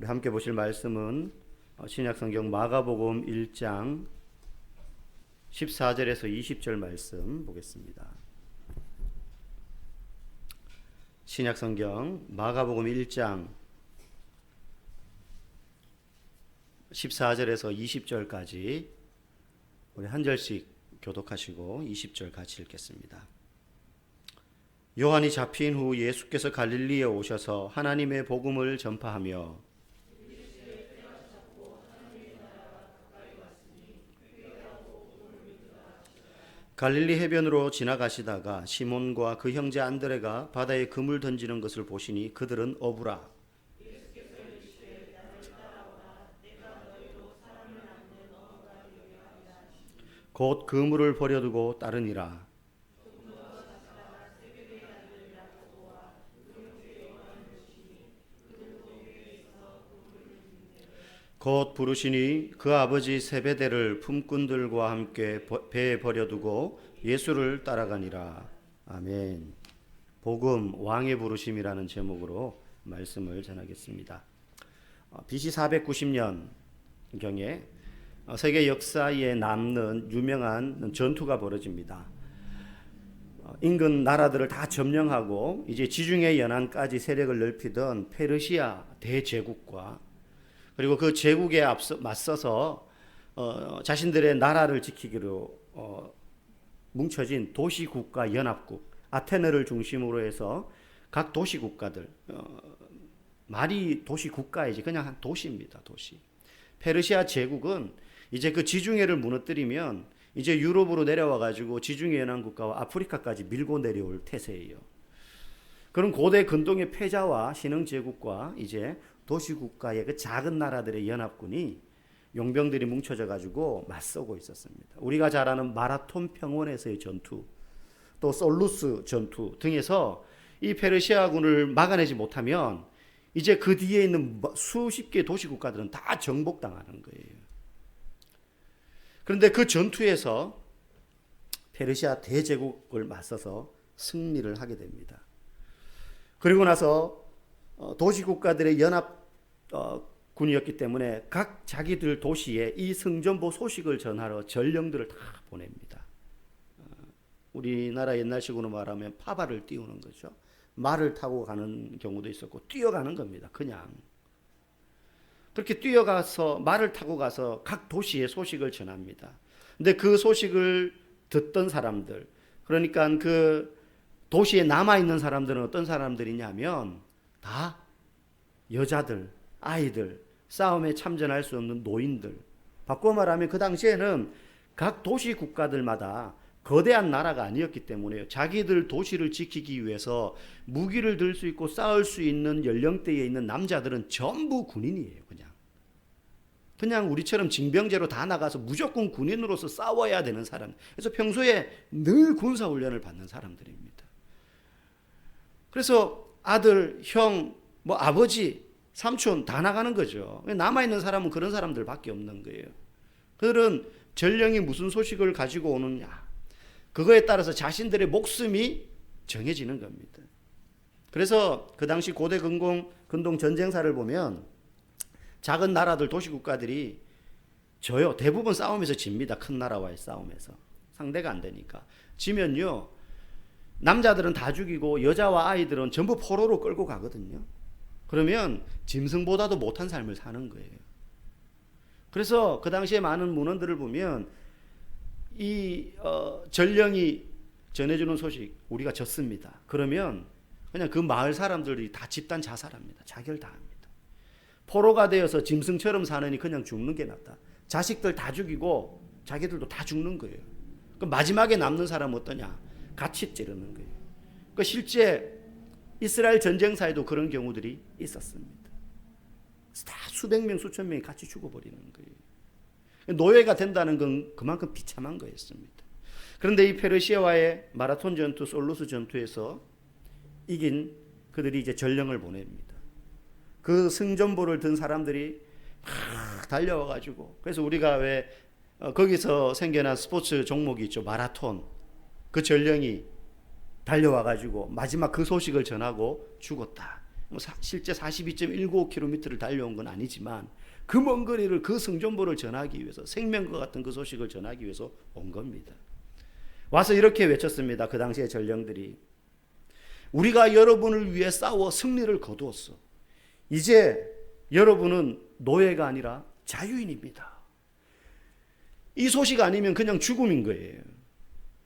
함께 보실 말씀은 신약성경 마가복음 1장 14절에서 20절 말씀 보겠습니다. 신약성경 마가복음 1장 14절에서 20절까지 우리 한 절씩 교독하시고 20절 같이 읽겠습니다. 요한이 잡힌 후 예수께서 갈릴리에 오셔서 하나님의 복음을 전파하며 갈릴리 해변으로 지나가시다가 시몬과 그 형제 안드레가 바다에 그물 던지는 것을 보시니 그들은 어부라. 곧 그물을 버려두고 따르니라. 곧 부르시니 그 아버지 세베대를 품꾼들과 함께 배에 버려두고 예수를 따라가니라. 아멘. 복음 왕의 부르심이라는 제목으로 말씀을 전하겠습니다. BC 490년경에 세계 역사에 남는 유명한 전투가 벌어집니다. 인근 나라들을 다 점령하고 이제 지중해 연안까지 세력을 넓히던 페르시아 대제국과 그리고 그 제국에 맞서서 자신들의 나라를 지키기로 뭉쳐진 도시국가 연합국 아테네를 중심으로 해서 각 도시국가들 말이 도시국가이지 그냥 한 도시입니다. 도시. 페르시아 제국은 이제 그 지중해를 무너뜨리면 이제 유럽으로 내려와 가지고 지중해 연안국가와 아프리카까지 밀고 내려올 태세예요. 그런 고대 근동의 패자와 신흥 제국과 이제 도시국가의 그 작은 나라들의 연합군이 용병들이 뭉쳐져 가지고 맞서고 있었습니다. 우리가 잘 아는 마라톤 평원에서의 전투, 또 솔루스 전투 등에서 이 페르시아군을 막아내지 못하면 이제 그 뒤에 있는 수십 개의 도시국가들은 다 정복당하는 거예요. 그런데 그 전투에서 페르시아 대제국을 맞서서 승리를 하게 됩니다. 그리고 나서 도시국가들의 연합군이었기 때문에 각 자기들 도시에 이 승전보 소식을 전하러 전령들을 다 보냅니다. 우리나라 옛날식으로 말하면 파발을 띄우는 거죠. 말을 타고 가는 경우도 있었고 뛰어가는 겁니다. 그냥 그렇게 뛰어가서 말을 타고 가서 각 도시에 소식을 전합니다. 근데 그 소식을 듣던 사람들, 그러니까 그 도시에 남아있는 사람들은 어떤 사람들이냐면 다 여자들, 아이들, 싸움에 참전할 수 없는 노인들. 바꿔 말하면 그 당시에는 각 도시 국가들마다 거대한 나라가 아니었기 때문에 자기들 도시를 지키기 위해서 무기를 들 수 있고 싸울 수 있는 연령대에 있는 남자들은 전부 군인이에요. 그냥 우리처럼 징병제로 다 나가서 무조건 군인으로서 싸워야 되는 사람. 그래서 평소에 늘 군사훈련을 받는 사람들입니다. 그래서 아들, 형, 아버지, 삼촌 다 나가는 거죠. 남아있는 사람은 그런 사람들밖에 없는 거예요. 그들은 전령이 무슨 소식을 가지고 오느냐, 그거에 따라서 자신들의 목숨이 정해지는 겁니다. 그래서 그 당시 고대 근동 전쟁사를 보면 작은 나라들 도시국가들이 져요. 대부분 싸움에서 집니다. 큰 나라와의 싸움에서. 상대가 안 되니까. 지면요, 남자들은 다 죽이고 여자와 아이들은 전부 포로로 끌고 가거든요. 그러면 짐승보다도 못한 삶을 사는 거예요. 그래서 그 당시에 많은 문헌들을 보면 이 전령이 전해주는 소식, 우리가 졌습니다. 그러면 그냥 그 마을 사람들이 다 집단 자살합니다. 자결당합니다. 포로가 되어서 짐승처럼 사느니 그냥 죽는 게 낫다. 자식들 다 죽이고 자기들도 다 죽는 거예요. 그 마지막에 남는 사람은 어떠냐? 같이 찌르는 거예요. 그 실제 이스라엘 전쟁사에도 그런 경우들이 있었습니다. 다 수백 명, 수천 명이 같이 죽어버리는 거예요. 노예가 된다는 건 그만큼 비참한 거였습니다. 그런데 이 페르시아와의 마라톤 전투, 솔루스 전투에서 이긴 그들이 이제 전령을 보냅니다. 그 승전보를 든 사람들이 막 달려와가지고, 그래서 우리가 왜 거기서 생겨난 스포츠 종목이 있죠. 마라톤. 그 전령이 달려와가지고 마지막 그 소식을 전하고 죽었다. 실제 42.195km를 달려온 건 아니지만 그 먼 거리를 그 성전보를 전하기 위해서, 생명과 같은 그 소식을 전하기 위해서 온 겁니다. 와서 이렇게 외쳤습니다. 그 당시의 전령들이, 우리가 여러분을 위해 싸워 승리를 거두었어. 이제 여러분은 노예가 아니라 자유인입니다. 이 소식 아니면 그냥 죽음인 거예요.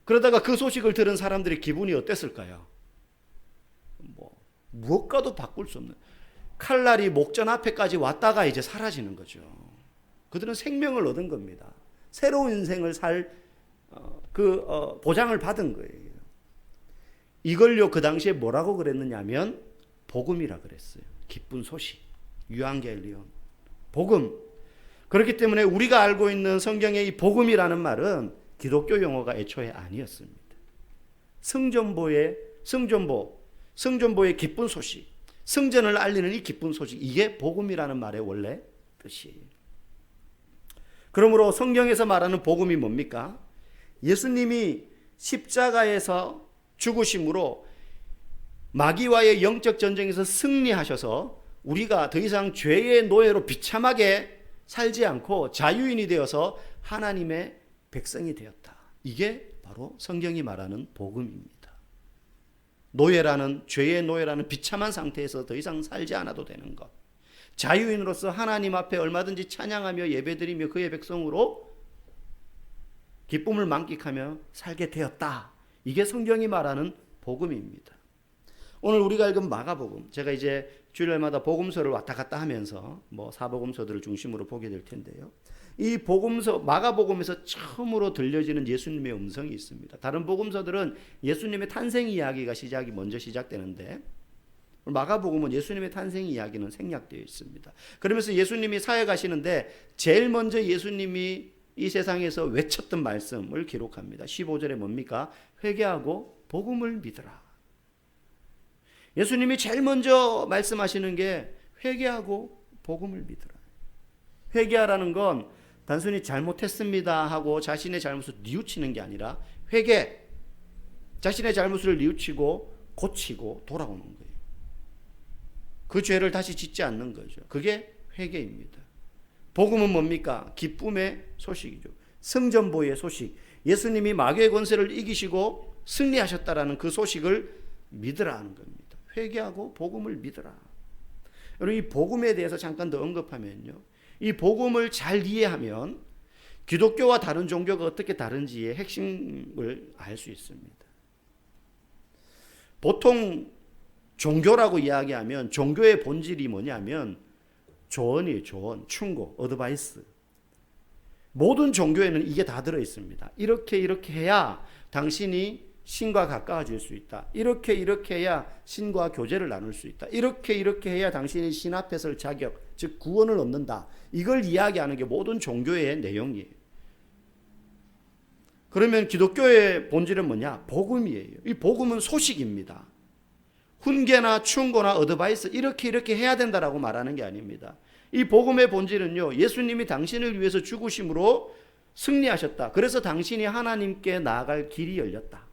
그러다가 그 소식을 들은 사람들의 기분이 어땠을까요? 무엇과도 바꿀 수 없는, 칼날이 목전 앞에까지 왔다가 이제 사라지는 거죠. 그들은 생명을 얻은 겁니다. 새로운 인생을 보장을 받은 거예요. 이걸요 그 당시에 뭐라고 그랬느냐면 복음이라 그랬어요. 기쁜 소식, 유앙겔리온, 복음. 그렇기 때문에 우리가 알고 있는 성경의 이 복음이라는 말은 기독교 용어가 애초에 아니었습니다. 성전보의 기쁜 소식, 성전을 알리는 이 기쁜 소식, 이게 복음이라는 말의 원래 뜻이에요. 그러므로 성경에서 말하는 복음이 뭡니까? 예수님이 십자가에서 죽으심으로 마귀와의 영적 전쟁에서 승리하셔서 우리가 더 이상 죄의 노예로 비참하게 살지 않고 자유인이 되어서 하나님의 백성이 되었다. 이게 바로 성경이 말하는 복음입니다. 노예라는, 죄의 노예라는 비참한 상태에서 더 이상 살지 않아도 되는 것, 자유인으로서 하나님 앞에 얼마든지 찬양하며 예배드리며 그의 백성으로 기쁨을 만끽하며 살게 되었다. 이게 성경이 말하는 복음입니다. 오늘 우리가 읽은 마가복음, 제가 이제 주일마다 복음서를 왔다 갔다 하면서 사복음서들을 중심으로 보게 될 텐데요. 이 복음서, 마가복음에서 처음으로 들려지는 예수님의 음성이 있습니다. 다른 복음서들은 예수님의 탄생 이야기가 먼저 시작되는데 마가복음은 예수님의 탄생 이야기는 생략되어 있습니다. 그러면서 예수님이 사역하시는데 제일 먼저 예수님이 이 세상에서 외쳤던 말씀을 기록합니다. 15절에 뭡니까? 회개하고 복음을 믿으라. 예수님이 제일 먼저 말씀하시는 게 회개하고 복음을 믿으라. 회개하라는 건 단순히 잘못했습니다 하고 자신의 잘못을 뉘우치는 게 아니라 회개, 자신의 잘못을 뉘우치고 고치고 돌아오는 거예요. 그 죄를 다시 짓지 않는 거죠. 그게 회개입니다. 복음은 뭡니까? 기쁨의 소식이죠. 성전보의 소식, 예수님이 마귀의 권세를 이기시고 승리하셨다라는 그 소식을 믿으라 하는 겁니다. 회개하고 복음을 믿으라. 여러분, 이 복음에 대해서 잠깐 더 언급하면요, 이 복음을 잘 이해하면 기독교와 다른 종교가 어떻게 다른지의 핵심을 알 수 있습니다. 보통 종교라고 이야기하면 종교의 본질이 뭐냐면 조언이에요. 조언, 충고, 어드바이스. 모든 종교에는 이게 다 들어있습니다. 이렇게 해야 당신이 신과 가까워질 수 있다. 이렇게 해야 신과 교제를 나눌 수 있다. 이렇게 해야 당신이 신 앞에 설 자격, 즉 구원을 얻는다. 이걸 이야기하는 게 모든 종교의 내용이에요. 그러면 기독교의 본질은 뭐냐? 복음이에요. 이 복음은 소식입니다. 훈계나 충고나 어드바이스 이렇게 해야 된다라고 말하는 게 아닙니다. 이 복음의 본질은요, 예수님이 당신을 위해서 죽으심으로 승리하셨다. 그래서 당신이 하나님께 나아갈 길이 열렸다.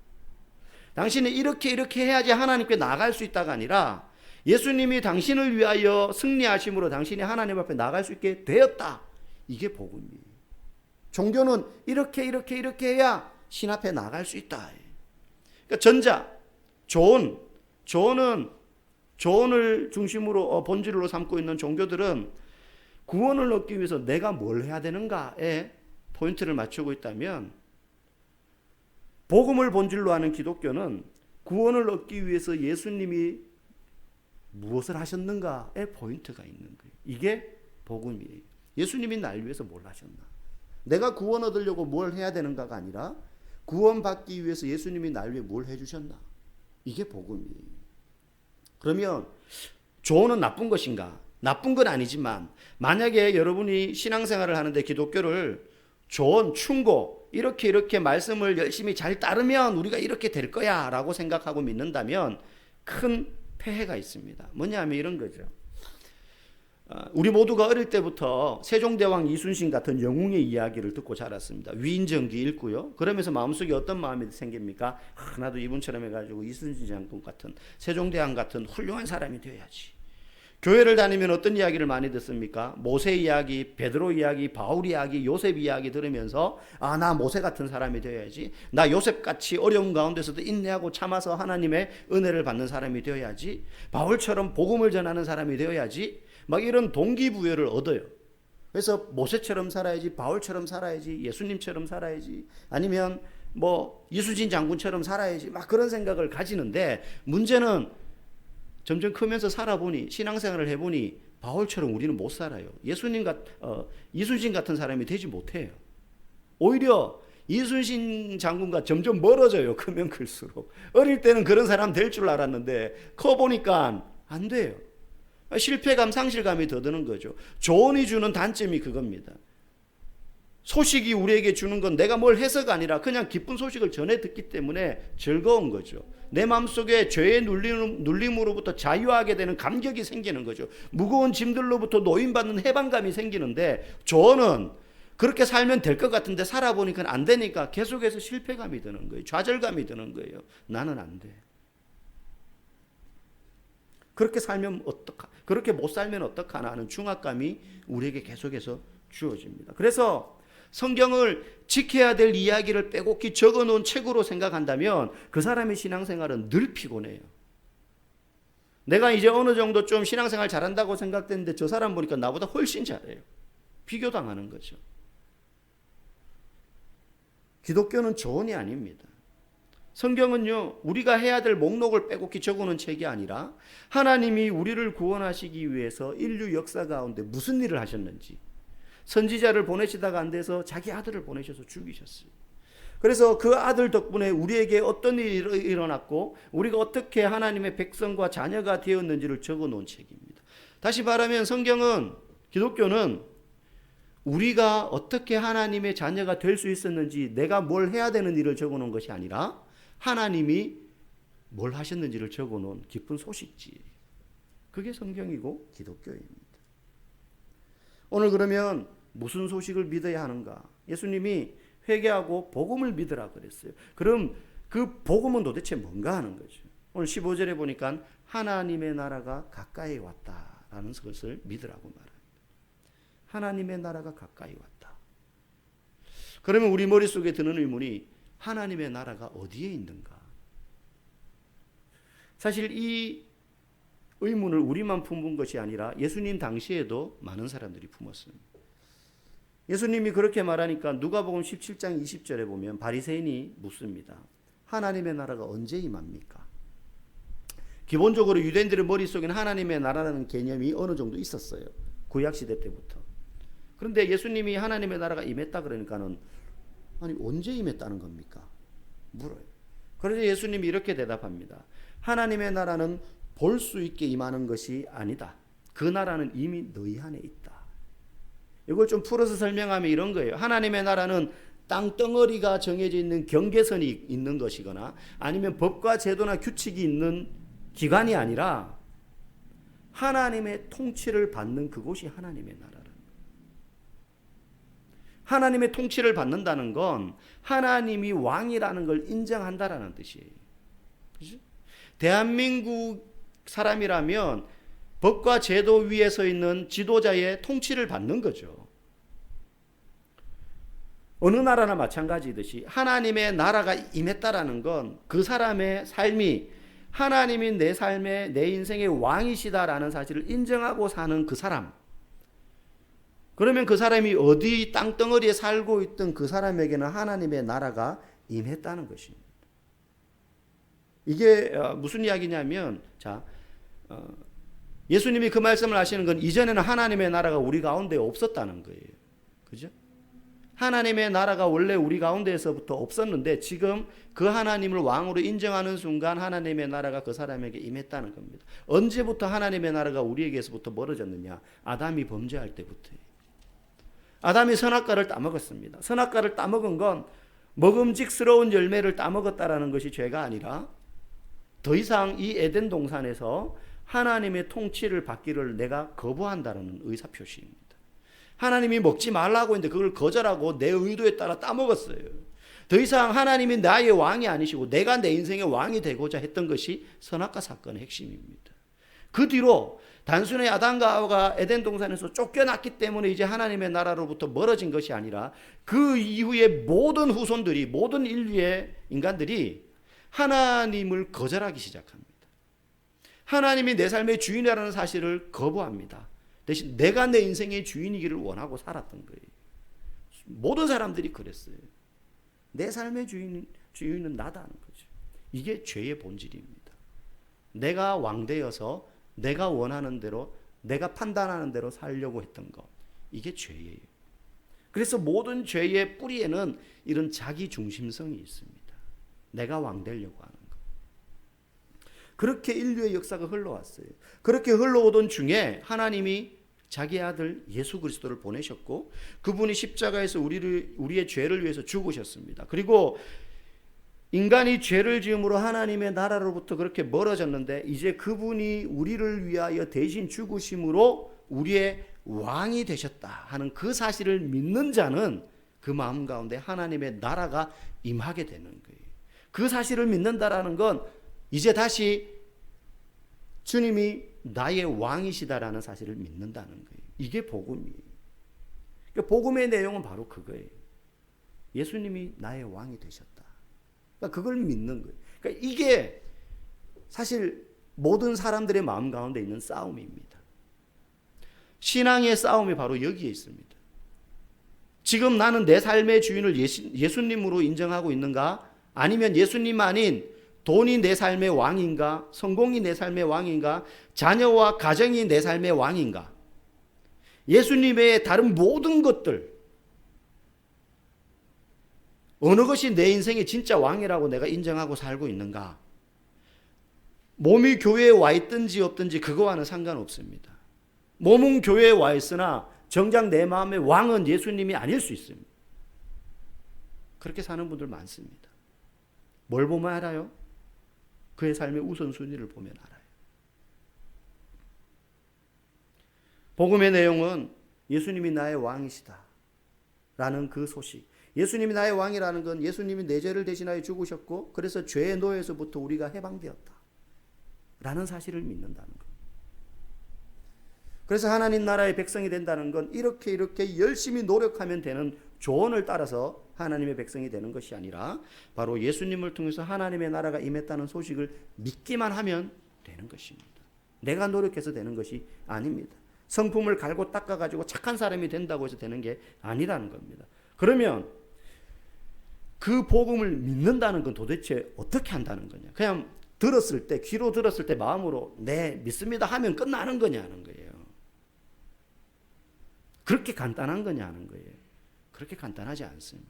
당신이 이렇게 해야지 하나님께 나아갈 수 있다가 아니라 예수님이 당신을 위하여 승리하심으로 당신이 하나님 앞에 나아갈 수 있게 되었다. 이게 복음이에요. 종교는 이렇게 해야 신 앞에 나아갈 수 있다. 그러니까 전자, 조언을 중심으로 본질로 삼고 있는 종교들은 구원을 얻기 위해서 내가 뭘 해야 되는가에 포인트를 맞추고 있다면, 복음을 본질로 하는 기독교는 구원을 얻기 위해서 예수님이 무엇을 하셨는가에 포인트가 있는 거예요. 이게 복음이에요. 예수님이 날 위해서 뭘 하셨나? 내가 구원 얻으려고 뭘 해야 되는가가 아니라 구원받기 위해서 예수님이 날 위해 뭘 해주셨나? 이게 복음이에요. 그러면 조언은 나쁜 것인가? 나쁜 건 아니지만 만약에 여러분이 신앙생활을 하는데 기독교를 조언, 충고 이렇게 말씀을 열심히 잘 따르면 우리가 이렇게 될 거야 라고 생각하고 믿는다면 큰 폐해가 있습니다. 뭐냐 하면 이런 거죠. 우리 모두가 어릴 때부터 세종대왕 이순신 같은 영웅의 이야기를 듣고 자랐습니다. 위인전기 읽고요. 그러면서 마음속에 어떤 마음이 생깁니까? 나도 이분처럼 해가지고 이순신 장군 같은, 세종대왕 같은 훌륭한 사람이 되어야지. 교회를 다니면 어떤 이야기를 많이 듣습니까? 모세 이야기, 베드로 이야기, 바울 이야기, 요셉 이야기 들으면서 나 모세 같은 사람이 되어야지. 나 요셉같이 어려운 가운데서도 인내하고 참아서 하나님의 은혜를 받는 사람이 되어야지. 바울처럼 복음을 전하는 사람이 되어야지. 막 이런 동기부여를 얻어요. 그래서 모세처럼 살아야지, 바울처럼 살아야지, 예수님처럼 살아야지, 아니면 뭐 이수진 장군처럼 살아야지, 막 그런 생각을 가지는데, 문제는 점점 크면서 살아보니, 신앙생활을 해보니 바울처럼 우리는 못 살아요. 이순신 같은 사람이 되지 못해요. 오히려 이순신 장군과 점점 멀어져요. 크면 클수록. 어릴 때는 그런 사람 될 줄 알았는데 커보니까 안 돼요. 실패감, 상실감이 더 드는 거죠. 조언이 주는 단점이 그겁니다. 소식이 우리에게 주는 건 내가 뭘 해서가 아니라 그냥 기쁜 소식을 전해 듣기 때문에 즐거운 거죠. 내 마음속에 죄의 눌림으로부터 자유하게 되는 감격이 생기는 거죠. 무거운 짐들로부터 노임받는 해방감이 생기는데, 조언은 그렇게 살면 될 것 같은데 살아보니까 안 되니까 계속해서 실패감이 드는 거예요. 좌절감이 드는 거예요. 나는 안 돼. 그렇게 못 살면 어떡하나 하는 중압감이 우리에게 계속해서 주어집니다. 그래서 성경을 지켜야 될 이야기를 빼곡히 적어놓은 책으로 생각한다면 그 사람의 신앙생활은 늘 피곤해요. 내가 이제 어느 정도 좀 신앙생활 잘한다고 생각됐는데 저 사람 보니까 나보다 훨씬 잘해요. 비교당하는 거죠. 기독교는 조언이 아닙니다. 성경은요, 우리가 해야 될 목록을 빼곡히 적어놓은 책이 아니라 하나님이 우리를 구원하시기 위해서 인류 역사 가운데 무슨 일을 하셨는지, 선지자를 보내시다가 안 돼서 자기 아들을 보내셔서 죽이셨어요. 그래서 그 아들 덕분에 우리에게 어떤 일이 일어났고 우리가 어떻게 하나님의 백성과 자녀가 되었는지를 적어놓은 책입니다. 다시 말하면 성경은, 기독교는 우리가 어떻게 하나님의 자녀가 될 수 있었는지, 내가 뭘 해야 되는 일을 적어놓은 것이 아니라 하나님이 뭘 하셨는지를 적어놓은 기쁜 소식지. 그게 성경이고 기독교입니다. 오늘 그러면 무슨 소식을 믿어야 하는가? 예수님이 회개하고 복음을 믿으라 그랬어요. 그럼 그 복음은 도대체 뭔가 하는 거죠. 오늘 15절에 보니까 하나님의 나라가 가까이 왔다라는 것을 믿으라고 말합니다. 하나님의 나라가 가까이 왔다. 그러면 우리 머릿속에 드는 의문이, 하나님의 나라가 어디에 있는가? 사실 이 의문을 우리만 품은 것이 아니라 예수님 당시에도 많은 사람들이 품었습니다. 예수님이 그렇게 말하니까 누가복음 17장 20절에 보면 바리새인이 묻습니다. 하나님의 나라가 언제 임합니까? 기본적으로 유대인들의 머릿속에는 하나님의 나라라는 개념이 어느 정도 있었어요. 구약시대 때부터. 그런데 예수님이 하나님의 나라가 임했다 그러니까는, 아니 언제 임했다는 겁니까? 물어요. 그래서 예수님이 이렇게 대답합니다. 하나님의 나라는 볼 수 있게 임하는 것이 아니다. 그 나라는 이미 너희 안에 있다. 이걸 좀 풀어서 설명하면 이런 거예요. 하나님의 나라는 땅덩어리가 정해져 있는 경계선이 있는 것이거나 아니면 법과 제도나 규칙이 있는 기관이 아니라 하나님의 통치를 받는 그곳이 하나님의 나라라. 하나님의 통치를 받는다는 건 하나님이 왕이라는 걸 인정한다라는 뜻이에요. 그죠? 대한민국 사람이라면 법과 제도 위에 서 있는 지도자의 통치를 받는 거죠. 어느 나라나 마찬가지듯이 하나님의 나라가 임했다라는 건 그 사람의 삶이 하나님이 내 삶의, 내 인생의 왕이시다라는 사실을 인정하고 사는 그 사람. 그러면 그 사람이 어디 땅덩어리에 살고 있던 그 사람에게는 하나님의 나라가 임했다는 것입니다. 이게 무슨 이야기냐면, 예수님이 그 말씀을 하시는 건 이전에는 하나님의 나라가 우리 가운데 없었다는 거예요. 그죠? 하나님의 나라가 원래 우리 가운데에서부터 없었는데 지금 그 하나님을 왕으로 인정하는 순간 하나님의 나라가 그 사람에게 임했다는 겁니다. 언제부터 하나님의 나라가 우리에게서부터 멀어졌느냐? 아담이 범죄할 때부터예요. 아담이 선악과를 따먹었습니다. 선악과를 따먹은 건 먹음직스러운 열매를 따먹었다라는 것이 죄가 아니라 더 이상 이 에덴 동산에서 하나님의 통치를 받기를 내가 거부한다는 의사표시입니다. 하나님이 먹지 말라고 했는데 그걸 거절하고 내 의도에 따라 따먹었어요. 더 이상 하나님이 나의 왕이 아니시고 내가 내 인생의 왕이 되고자 했던 것이 선악과 사건의 핵심입니다. 그 뒤로 단순히 아담과 하와가 에덴 동산에서 쫓겨났기 때문에 이제 하나님의 나라로부터 멀어진 것이 아니라 그 이후에 모든 후손들이, 모든 인류의 인간들이 하나님을 거절하기 시작합니다. 하나님이 내 삶의 주인이라는 사실을 거부합니다. 대신 내가 내 인생의 주인이기를 원하고 살았던 거예요. 모든 사람들이 그랬어요. 내 삶의 주인은 나다 하는 거죠. 이게 죄의 본질입니다. 내가 왕되어서 내가 원하는 대로, 내가 판단하는 대로 살려고 했던 것, 이게 죄예요. 그래서 모든 죄의 뿌리에는 이런 자기 중심성이 있습니다. 내가 왕되려고 하는 것. 그렇게 인류의 역사가 흘러왔어요. 그렇게 흘러오던 중에 하나님이 자기 아들 예수 그리스도를 보내셨고, 그분이 십자가에서 우리의 죄를 위해서 죽으셨습니다. 그리고 인간이 죄를 지음으로 하나님의 나라로부터 그렇게 멀어졌는데, 이제 그분이 우리를 위하여 대신 죽으심으로 우리의 왕이 되셨다 하는 그 사실을 믿는 자는 그 마음 가운데 하나님의 나라가 임하게 되는 거예요. 그 사실을 믿는다라는 건 이제 다시 주님이 나의 왕이시다라는 사실을 믿는다는 거예요. 이게 복음이에요. 그러니까 복음의 내용은 바로 그거예요. 예수님이 나의 왕이 되셨다. 그러니까 그걸 믿는 거예요. 그러니까 이게 사실 모든 사람들의 마음 가운데 있는 싸움입니다. 신앙의 싸움이 바로 여기에 있습니다. 지금 나는 내 삶의 주인을 예수님으로 인정하고 있는가? 아니면 예수님 아닌 돈이 내 삶의 왕인가? 성공이 내 삶의 왕인가? 자녀와 가정이 내 삶의 왕인가? 예수님 외에 다른 모든 것들, 어느 것이 내 인생의 진짜 왕이라고 내가 인정하고 살고 있는가? 몸이 교회에 와 있든지 없든지 그거와는 상관없습니다. 몸은 교회에 와 있으나 정작 내 마음의 왕은 예수님이 아닐 수 있습니다. 그렇게 사는 분들 많습니다. 뭘 보면 알아요? 그의 삶의 우선순위를 보면 알아요. 복음의 내용은 예수님이 나의 왕이시다 라는 그 소식. 예수님이 나의 왕이라는 건 예수님이 내 죄를 대신하여 죽으셨고, 그래서 죄의 노예에서부터 우리가 해방되었다 라는 사실을 믿는다는 것. 그래서 하나님 나라의 백성이 된다는 건 이렇게 열심히 노력하면 되는 조언을 따라서 하나님의 백성이 되는 것이 아니라 바로 예수님을 통해서 하나님의 나라가 임했다는 소식을 믿기만 하면 되는 것입니다. 내가 노력해서 되는 것이 아닙니다. 성품을 갈고 닦아가지고 착한 사람이 된다고 해서 되는 게 아니라는 겁니다. 그러면 그 복음을 믿는다는 건 도대체 어떻게 한다는 거냐? 그냥 들었을 때, 귀로 들었을 때 마음으로 네 믿습니다 하면 끝나는 거냐는 거예요. 그렇게 간단한 거냐는 거예요. 그렇게 간단하지 않습니다.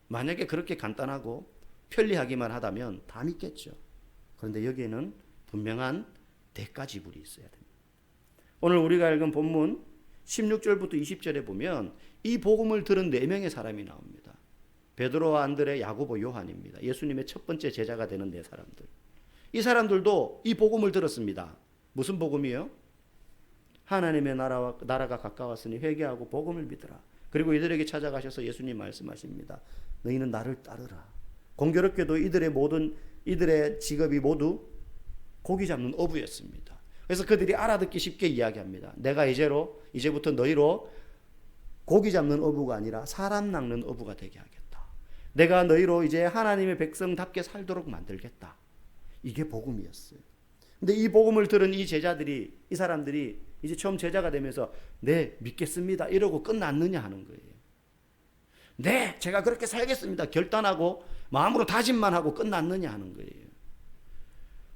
만약에 그렇게 간단하고 편리하기만 하다면 다 믿겠죠. 그런데 여기에는 분명한 대가 지불이 있어야 됩니다. 오늘 우리가 읽은 본문 16절부터 20절에 보면 이 복음을 들은 4명의 사람이 나옵니다. 베드로와 안드레, 야고보, 요한입니다. 예수님의 첫 번째 제자가 되는 4사람들. 이 사람들도 이 복음을 들었습니다. 무슨 복음이요? 하나님의 나라가 가까웠으니 회개하고 복음을 믿으라. 그리고 이들에게 찾아가셔서 예수님 말씀하십니다. 너희는 나를 따르라. 공교롭게도 이들의 직업이 모두 고기 잡는 어부였습니다. 그래서 그들이 알아듣기 쉽게 이야기합니다. 내가 이제부터 너희로 고기 잡는 어부가 아니라 사람 낚는 어부가 되게 하겠다. 내가 너희로 이제 하나님의 백성답게 살도록 만들겠다. 이게 복음이었어요. 근데 이 복음을 들은 이 사람들이 이제 처음 제자가 되면서 네, 믿겠습니다 이러고 끝났느냐 하는 거예요. 네, 제가 그렇게 살겠습니다 결단하고 마음으로 다짐만 하고 끝났느냐 하는 거예요.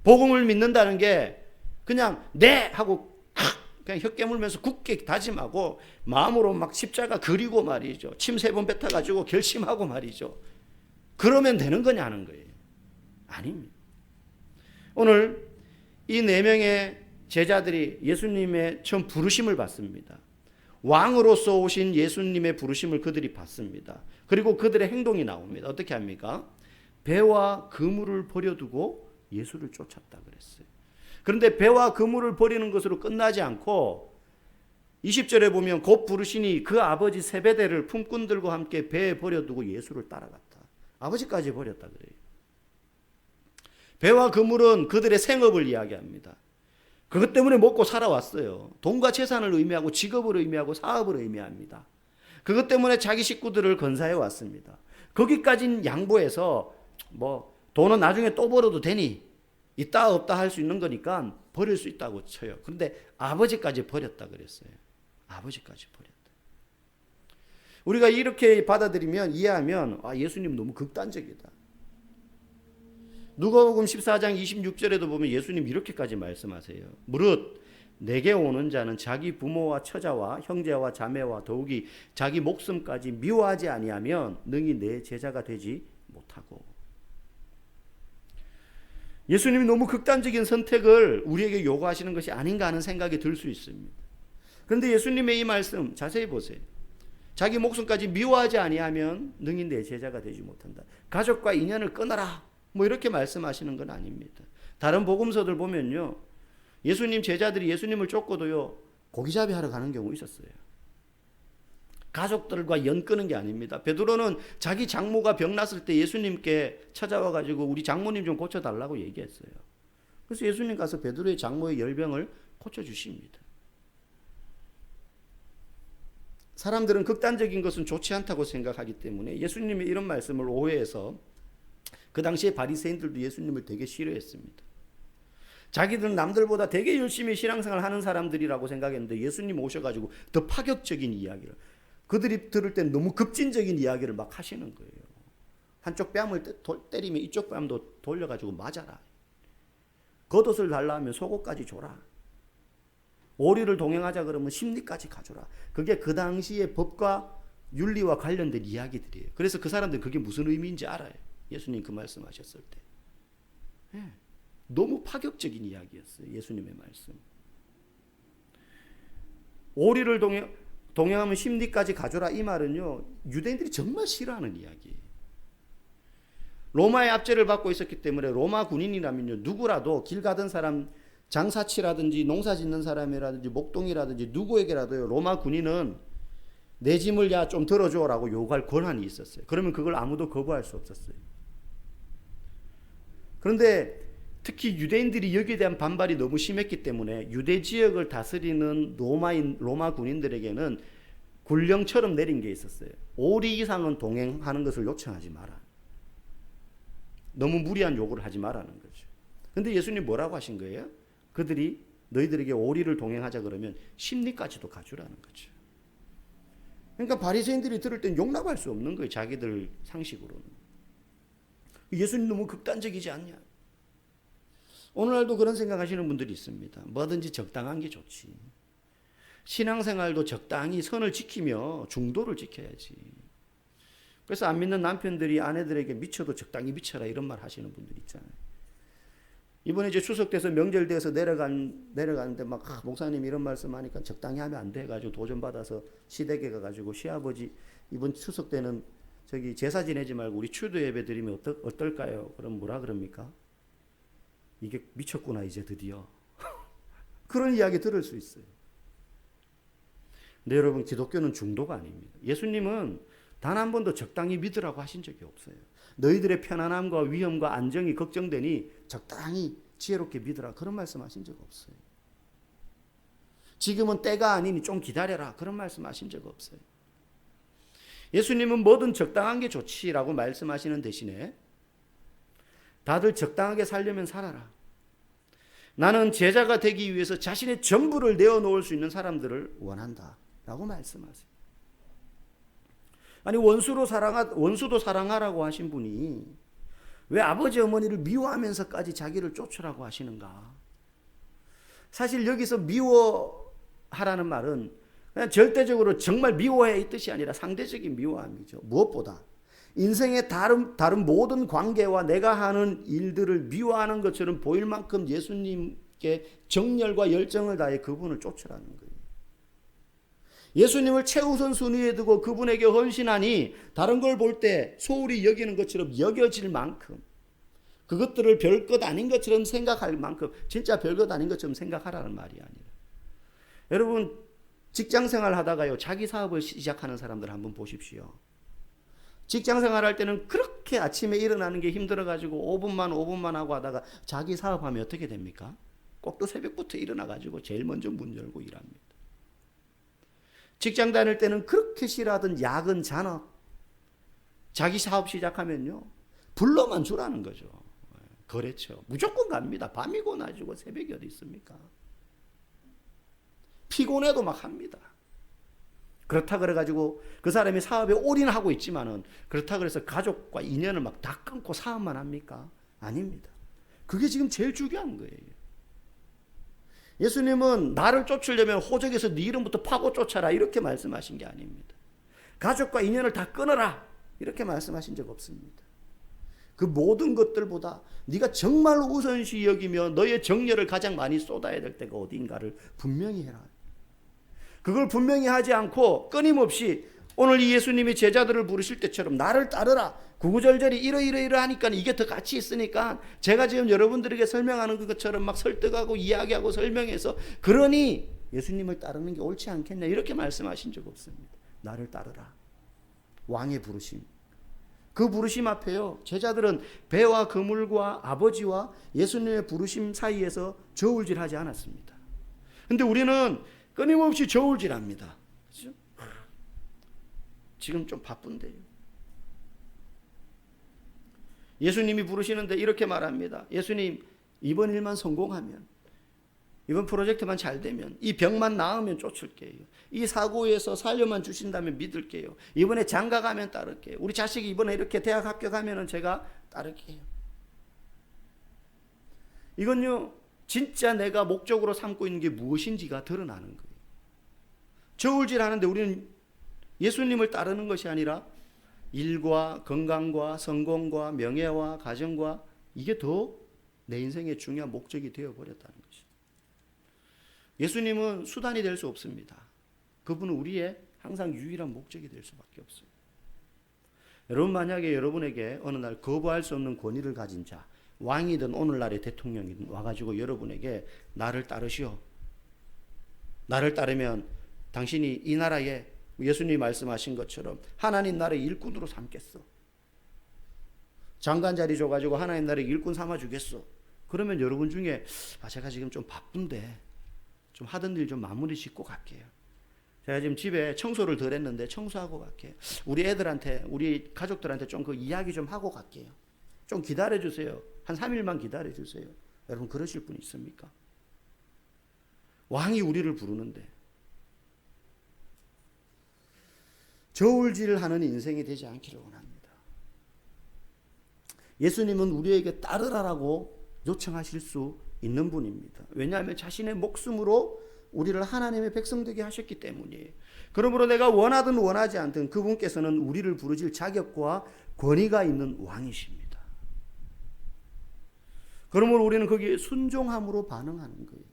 복음을 믿는다는 게 그냥 네 하고 그냥 혀 깨물면서 굳게 다짐하고 마음으로 막 십자가 그리고 말이죠. 침 3번 뱉어가지고 결심하고 말이죠. 그러면 되는 거냐는 거예요. 아닙니다. 오늘 이 4명의 제자들이 예수님의 처음 부르심을 받습니다. 왕으로서 오신 예수님의 부르심을 그들이 받습니다. 그리고 그들의 행동이 나옵니다. 어떻게 합니까? 배와 그물을 버려두고 예수를 쫓았다 그랬어요. 그런데 배와 그물을 버리는 것으로 끝나지 않고 20절에 보면 곧 부르시니 그 아버지 세베대를 품꾼들과 함께 배에 버려두고 예수를 따라갔다. 아버지까지 버렸다 그래요. 배와 그물은 그들의 생업을 이야기합니다. 그것 때문에 먹고 살아왔어요. 돈과 재산을 의미하고 직업을 의미하고 사업을 의미합니다. 그것 때문에 자기 식구들을 건사해 왔습니다. 거기까진 양보해서 뭐 돈은 나중에 또 벌어도 되니 있다 없다 할 수 있는 거니까 버릴 수 있다고 쳐요. 그런데 아버지까지 버렸다 그랬어요. 아버지까지 버렸다. 우리가 이렇게 받아들이면 이해하면 예수님 너무 극단적이다. 누가복음 14장 26절에도 보면 예수님 이렇게까지 말씀하세요. 무릇 내게 오는 자는 자기 부모와 처자와 형제와 자매와 더욱이 자기 목숨까지 미워하지 아니하면 능히 내 제자가 되지 못하고. 예수님이 너무 극단적인 선택을 우리에게 요구하시는 것이 아닌가 하는 생각이 들 수 있습니다. 그런데 예수님의 이 말씀 자세히 보세요. 자기 목숨까지 미워하지 아니하면 능히 내 제자가 되지 못한다. 가족과 인연을 끊어라. 뭐 이렇게 말씀하시는 건 아닙니다. 다른 복음서들 보면요. 예수님 제자들이 예수님을 쫓고도요. 고기잡이 하러 가는 경우 있었어요. 가족들과 연 끄는 게 아닙니다. 베드로는 자기 장모가 병났을 때 예수님께 찾아와 가지고 우리 장모님 좀 고쳐달라고 얘기했어요. 그래서 예수님 가서 베드로의 장모의 열병을 고쳐주십니다. 사람들은 극단적인 것은 좋지 않다고 생각하기 때문에 예수님의 이런 말씀을 오해해서 그 당시에 바리새인들도 예수님을 되게 싫어했습니다. 자기들은 남들보다 되게 열심히 신앙생활 하는 사람들이라고 생각했는데 예수님 오셔가지고 더 파격적인 이야기를, 그들이 들을 땐 너무 급진적인 이야기를 막 하시는 거예요. 한쪽 뺨을 때리면 이쪽 뺨도 돌려가지고 맞아라. 겉옷을 달라 하면 속옷까지 줘라. 오리를 동행하자 그러면 심리까지 가져라. 그게 그 당시의 법과 윤리와 관련된 이야기들이에요. 그래서 그 사람들 그게 무슨 의미인지 알아요. 예수님 그 말씀하셨을 때. 네. 너무 파격적인 이야기였어요. 예수님의 말씀. 오리를 동행하면 심리까지 가져라 이 말은요. 유대인들이 정말 싫어하는 이야기예요. 로마의 압제를 받고 있었기 때문에 로마 군인이라면요. 누구라도 길 가던 사람, 장사치라든지 농사 짓는 사람이라든지 목동이라든지 누구에게라도요. 로마 군인은 내 짐을 야 좀 들어줘라고 요구할 권한이 있었어요. 그러면 그걸 아무도 거부할 수 없었어요. 그런데 특히 유대인들이 여기에 대한 반발이 너무 심했기 때문에 유대 지역을 다스리는 로마 군인들에게는 굴령처럼 내린 게 있었어요. 오리 이상은 동행하는 것을 요청하지 마라. 너무 무리한 요구를 하지 말라는 거죠. 그런데 예수님 뭐라고 하신 거예요? 그들이 너희들에게 오리를 동행하자 그러면 심리까지도 가주라는 거죠. 그러니까 바리새인들이 들을 땐 용납할 수 없는 거예요. 자기들 상식으로는. 예수님 너무 극단적이지 않냐? 오늘날도 그런 생각하시는 분들이 있습니다. 뭐든지 적당한 게 좋지. 신앙생활도 적당히 선을 지키며 중도를 지켜야지. 그래서 안 믿는 남편들이 아내들에게 미쳐도 적당히 미쳐라 이런 말 하시는 분들이 있잖아요. 이번에 이제 추석 돼서 명절 돼서 내려가는데 막 목사님 이런 말씀하니까 적당히 하면 안 돼 가지고 도전 받아서 시댁에 가가지고 시아버지 이번 추석 때는 저기 제사 지내지 말고 우리 추도 예배 드리면 어떨까요? 그럼 뭐라 그럽니까? 이게 미쳤구나 이제 드디어. 그런 이야기 들을 수 있어요. 근데 여러분 기독교는 중도가 아닙니다. 예수님은 단 한 번도 적당히 믿으라고 하신 적이 없어요. 너희들의 편안함과 위험과 안정이 걱정되니 적당히 지혜롭게 믿으라 그런 말씀 하신 적 없어요. 지금은 때가 아니니 좀 기다려라 그런 말씀 하신 적 없어요. 예수님은 뭐든 적당한 게 좋지라고 말씀하시는 대신에 다들 적당하게 살려면 살아라. 나는 제자가 되기 위해서 자신의 전부를 내어놓을 수 있는 사람들을 원한다 라고 말씀하세요. 아니 원수도 사랑하라고 하신 분이 왜 아버지 어머니를 미워하면서까지 자기를 쫓으라고 하시는가? 사실 여기서 미워하라는 말은 그냥 절대적으로 정말 미워해 이 뜻이 아니라 상대적인 미워함이죠. 무엇보다 인생의 다른 모든 관계와 내가 하는 일들을 미워하는 것처럼 보일 만큼 예수님께 정열과 열정을 다해 그분을 쫓으라는 거예요. 예수님을 최우선 순위에 두고 그분에게 헌신하니 다른 걸 볼 때 소홀히 여기는 것처럼 여겨질 만큼 그것들을 별것 아닌 것처럼 생각할 만큼 진짜 별것 아닌 것처럼 생각하라는 말이 아니라 여러분 직장생활 하다가요 자기 사업을 시작하는 사람들 한번 보십시오. 직장생활 할 때는 그렇게 아침에 일어나는 게 힘들어가지고 5분만 하고 하다가 자기 사업하면 어떻게 됩니까? 꼭 또 새벽부터 일어나가지고 제일 먼저 문 열고 일합니다. 직장 다닐 때는 그렇게 싫어하던 야근 잔업, 자기 사업 시작하면요 불러만 주라는 거죠. 거래처 무조건 갑니다. 밤이고 낮이고 새벽이 어디 있습니까? 피곤해도 막 합니다. 그렇다 그래가지고 그 사람이 사업에 올인하고 있지만은 그렇다 그래서 가족과 인연을 막 다 끊고 사업만 합니까? 아닙니다. 그게 지금 제일 중요한 거예요. 예수님은 나를 쫓으려면 호적에서 네 이름부터 파고 쫓아라 이렇게 말씀하신 게 아닙니다. 가족과 인연을 다 끊어라 이렇게 말씀하신 적 없습니다. 그 모든 것들보다 네가 정말 우선시 여기며 너의 정열을 가장 많이 쏟아야 될 때가 어딘가를 분명히 해라. 그걸 분명히 하지 않고 끊임없이 오늘 이 예수님이 제자들을 부르실 때처럼 나를 따르라. 구구절절히 이러하니까 이게 더 가치 있으니까 제가 지금 여러분들에게 설명하는 것처럼 막 설득하고 이야기하고 설명해서 그러니 예수님을 따르는 게 옳지 않겠냐 이렇게 말씀하신 적 없습니다. 나를 따르라. 왕의 부르심. 그 부르심 앞에요. 제자들은 배와 그물과 아버지와 예수님의 부르심 사이에서 저울질하지 않았습니다. 근데 우리는 끊임없이 저울질합니다. 그렇죠? 지금 좀 바쁜데요. 예수님이 부르시는데 이렇게 말합니다. 예수님 이번 일만 성공하면 이번 프로젝트만 잘 되면 이 병만 나으면 쫓을게요. 이 사고에서 살려만 주신다면 믿을게요. 이번에 장가 가면 따를게요. 우리 자식이 이번에 이렇게 대학 합격하면 제가 따를게요. 이건요 진짜 내가 목적으로 삼고 있는 게 무엇인지가 드러나는 거예요. 저울질 하는데 우리는 예수님을 따르는 것이 아니라 일과 건강과 성공과 명예와 가정과 이게 더 내 인생의 중요한 목적이 되어버렸다는 것이죠. 예수님은 수단이 될 수 없습니다. 그분은 우리의 항상 유일한 목적이 될 수밖에 없어요. 여러분 만약에 여러분에게 어느 날 거부할 수 없는 권위를 가진 자, 왕이든 오늘날의 대통령이든 와가지고 여러분에게 나를 따르시오. 나를 따르면 당신이 이 나라에 예수님이 말씀하신 것처럼 하나님 나라의 일꾼으로 삼겠어. 장관 자리 줘가지고 하나님 나라의 일꾼 삼아주겠어. 그러면 여러분 중에 제가 지금 좀 바쁜데 좀 하던 일 좀 마무리 짓고 갈게요. 제가 지금 집에 청소를 덜 했는데 청소하고 갈게요. 우리 애들한테 우리 가족들한테 좀 그 이야기 좀 하고 갈게요. 좀 기다려주세요. 한 3일만 기다려주세요. 여러분 그러실 분 있습니까? 왕이 우리를 부르는데 저울질하는 인생이 되지 않기를 원합니다. 예수님은 우리에게 따르라라고 요청하실 수 있는 분입니다. 왜냐하면 자신의 목숨으로 우리를 하나님의 백성 되게 하셨기 때문이에요. 그러므로 내가 원하든 원하지 않든 그분께서는 우리를 부르실 자격과 권위가 있는 왕이십니다. 그러므로 우리는 거기에 순종함으로 반응하는 거예요.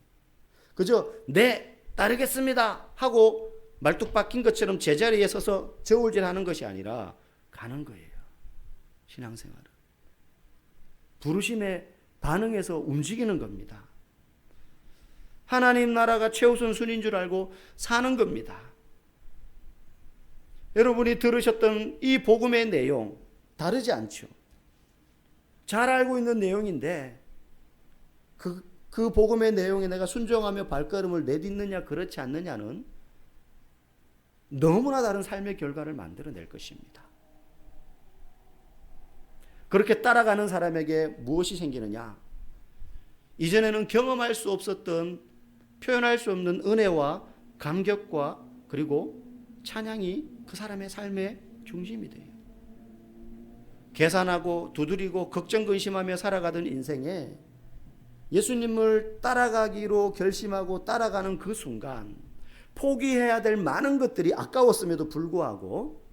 그저 네 따르겠습니다 하고 말뚝 박힌 것처럼 제자리에 서서 저울질하는 것이 아니라 가는 거예요. 신앙생활은 부르심에 반응해서 움직이는 겁니다. 하나님 나라가 최우선 순위인 줄 알고 사는 겁니다. 여러분이 들으셨던 이 복음의 내용 다르지 않죠. 잘 알고 있는 내용인데 그 복음의 내용에 내가 순종하며 발걸음을 내딛느냐 그렇지 않느냐는 너무나 다른 삶의 결과를 만들어낼 것입니다. 그렇게 따라가는 사람에게 무엇이 생기느냐? 이전에는 경험할 수 없었던 표현할 수 없는 은혜와 감격과 그리고 찬양이 그 사람의 삶의 중심이 돼요. 계산하고 두드리고 걱정 근심하며 살아가던 인생에 예수님을 따라가기로 결심하고 따라가는 그 순간 포기해야 될 많은 것들이 아까웠음에도 불구하고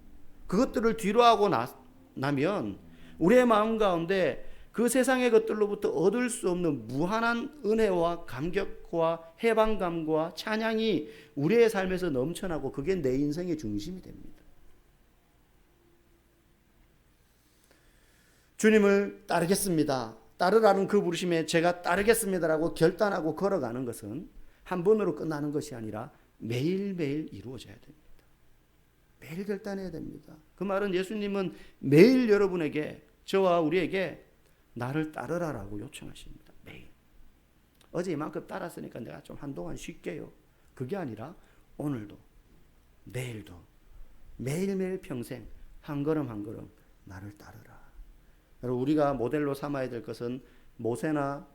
그것들을 뒤로하고 나면 우리의 마음 가운데 그 세상의 것들로부터 얻을 수 없는 무한한 은혜와 감격과 해방감과 찬양이 우리의 삶에서 넘쳐나고 그게 내 인생의 중심이 됩니다. 주님을 따르겠습니다. 따르라는 그 부르심에 제가 따르겠습니다라고 결단하고 걸어가는 것은 한 번으로 끝나는 것이 아니라 매일매일 이루어져야 됩니다. 매일 결단해야 됩니다. 그 말은 예수님은 매일 여러분에게 저와 우리에게 나를 따르라라고 요청하십니다. 매일. 어제 이만큼 따랐으니까 내가 좀 한동안 쉴게요. 그게 아니라 오늘도 내일도 매일매일 평생 한 걸음 한 걸음 나를 따르라. 여러분, 우리가 모델로 삼아야 될 것은 모세나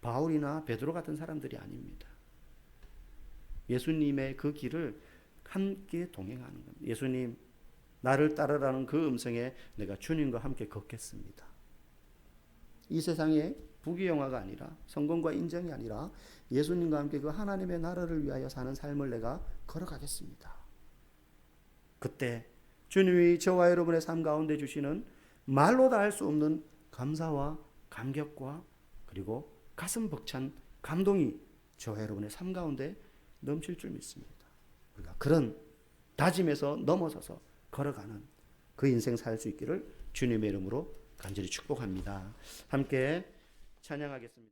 바울이나 베드로 같은 사람들이 아닙니다. 예수님의 그 길을 함께 동행하는 겁니다. 예수님, 나를 따르라는 그 음성에 내가 주님과 함께 걷겠습니다. 이 세상에 부귀영화가 아니라 성공과 인정이 아니라 예수님과 함께 그 하나님의 나라를 위하여 사는 삶을 내가 걸어가겠습니다. 그때 주님이 저와 여러분의 삶 가운데 주시는 말로 다 할 수 없는 감사와 감격과 그리고 가슴 벅찬 감동이 저와 여러분의 삶 가운데 넘칠 줄 믿습니다. 우리가 그런 다짐에서 넘어서서 걸어가는 그 인생 살 수 있기를 주님의 이름으로 간절히 축복합니다. 함께 찬양하겠습니다.